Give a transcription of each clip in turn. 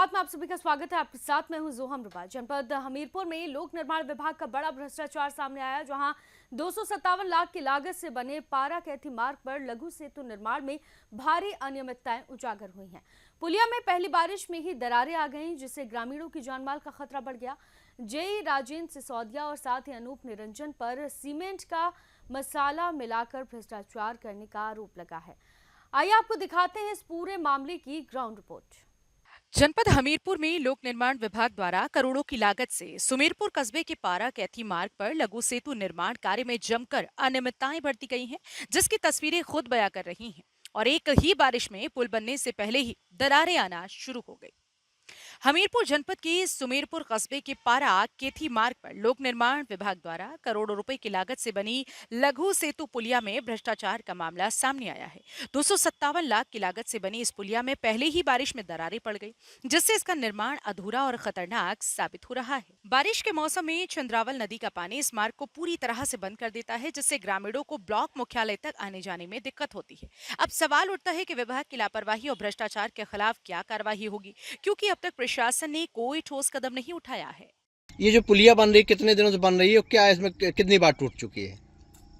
बात में आप सभी का स्वागत है। आपके साथ मैं हूं जोहम रुबा। जनपद हमीरपुर में लोक निर्माण विभाग का बड़ा भ्रष्टाचार सामने आया, जहां 257 लाख की लागत से बने पारा कैथी मार्ग पर लघु सेतु निर्माण में भारी अनियमितताएं उजागर हुई हैं। पुलिया में पहली बारिश में ही दरारें आ गईं, जिससे ग्रामीणों की जानमाल का खतरा बढ़ गया। जेई राजेंद्र सिसोदिया और साथ ही अनूप निरंजन पर सीमेंट का मसाला मिलाकर भ्रष्टाचार करने का आरोप लगा है। आइए आपको दिखाते हैं इस पूरे मामले की ग्राउंड रिपोर्ट। जनपद हमीरपुर में लोक निर्माण विभाग द्वारा करोड़ों की लागत से सुमेरपुर कस्बे के पारा कैथी मार्ग पर लघु सेतु निर्माण कार्य में जमकर अनियमितताएं बरती गई हैं, जिसकी तस्वीरें खुद बयां कर रही हैं। और एक ही बारिश में पुल बनने से पहले ही दरारें आना शुरू हो गई। हमीरपुर जनपद के सुमेरपुर कस्बे के पारा केथी मार्ग पर लोक निर्माण विभाग द्वारा करोड़ों रुपए की लागत से बनी लघु सेतु पुलिया में भ्रष्टाचार का मामला सामने आया है। 257 लाख की लागत से बनी इस पुलिया में पहले ही बारिश में दरारें पड़ गई, जिससे इसका निर्माण अधूरा और खतरनाक साबित हो रहा है। बारिश के मौसम में चंद्रावल नदी का पानी इस मार्ग को पूरी तरह से बंद कर देता है, जिससे ग्रामीणों को ब्लॉक मुख्यालय तक आने जाने में दिक्कत होती है। अब सवाल उठता है कि विभाग की लापरवाही और भ्रष्टाचार के खिलाफ क्या कार्रवाई होगी, क्योंकि अब तक प्रशासन ने कोई ठोस कदम नहीं उठाया है। ये जो पुलिया बन रही कितने दिनों से बन रही है और क्या इसमें कितनी बार टूट चुकी है?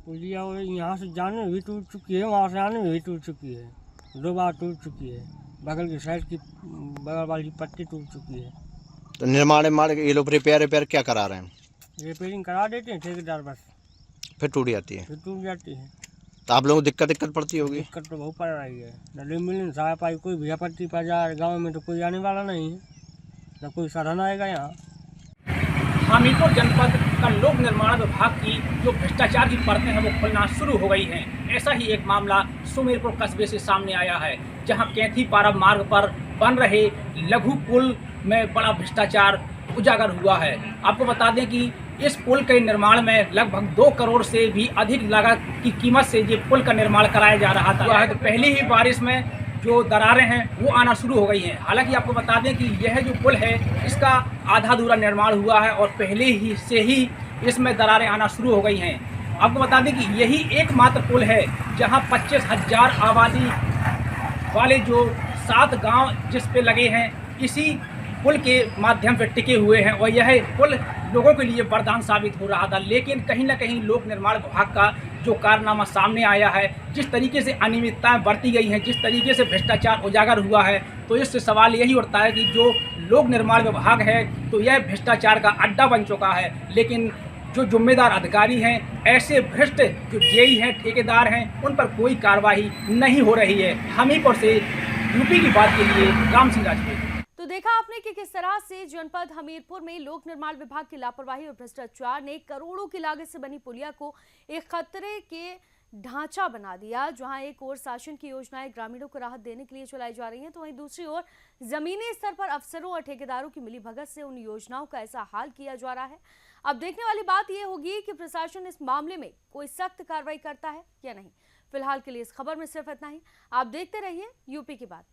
पुलिया यहाँ से जाने में भी टूट चुकी है, वहाँ से आने में भी टूट चुकी है। 2 बार टूट चुकी है। बगल की साइड की बगल वाली पट्टी टूट चुकी है। तो निर्माण ये लोग रिपेयर क्या करा रहे हैं? रिपेयरिंग करा देते हैं ठेकेदार, बस फिर टूट जाती है। फिर टूट जाती है। तो आप लोगों को दिक्कत पड़ती होगी? दिक्कत तो बहुत पड़ रही है। न एम्बुलेंस आ पाई, कोई भी आपत्ति पड़ जाए गाँव में तो कोई आने वाला नहीं है, न कोई साधन आएगा यहाँ। हमीरपुर जनपद का लोक निर्माण विभाग की जो भ्रष्टाचार की परतें हैं वो खुलना शुरू हो गई हैं। ऐसा ही एक मामला सुमेरपुर कस्बे से सामने आया है, जहां कैथी पारा मार्ग पर बन रहे लघु पुल में बड़ा भ्रष्टाचार उजागर हुआ है। आपको बता दें कि इस पुल के निर्माण में लगभग 2 करोड़ से भी अधिक लागत की कीमत से ये पुल का निर्माण कराया जा रहा था। तो पहली ही बारिश में जो दरारें हैं वो आना शुरू हो गई हैं। हालांकि आपको बता दें कि यह जो पुल है इसका आधा अधूरा निर्माण हुआ है और पहले ही से ही इसमें दरारें आना शुरू हो गई हैं। आपको बता दें कि यही एकमात्र पुल है जहां 25,000 आबादी वाले जो 7 गांव जिस पे लगे हैं, इसी पुल के माध्यम से टिके हुए हैं और यह पुल लोगों के लिए वरदान साबित हो रहा था। लेकिन कहीं ना कहीं लोक निर्माण विभाग का जो कारनामा सामने आया है, जिस तरीके से अनियमितताएं बरती गई हैं, जिस तरीके से भ्रष्टाचार उजागर हुआ है, तो इससे सवाल यही उठता है कि जो लोक निर्माण विभाग है तो यह भ्रष्टाचार का अड्डा बन चुका है। लेकिन जो जिम्मेदार अधिकारी हैं, ऐसे भ्रष्ट जो जेई हैं, ठेकेदार हैं, उन पर कोई कार्रवाई नहीं हो रही है। हमीरपुर से यूपी की बात के लिए राम सिंह राजपूत। तो देखा आपने कि किस तरह से जनपद हमीरपुर में लोक निर्माण विभाग की लापरवाही और भ्रष्टाचार ने करोड़ों की लागत से बनी पुलिया को एक खतरे के ढांचा बना दिया। जहां एक ओर शासन की योजनाएं ग्रामीणों को राहत देने के लिए चलाई जा रही हैं, तो वहीं दूसरी ओर जमीनी स्तर पर अफसरों और ठेकेदारों की मिलीभगत से उन योजनाओं का ऐसा हाल किया जा रहा है। अब देखने वाली बात यह होगी कि प्रशासन इस मामले में कोई सख्त कार्रवाई करता है या नहीं। फिलहाल के लिए इस खबर में सिर्फ इतना ही। आप देखते रहिए यूपी की बात।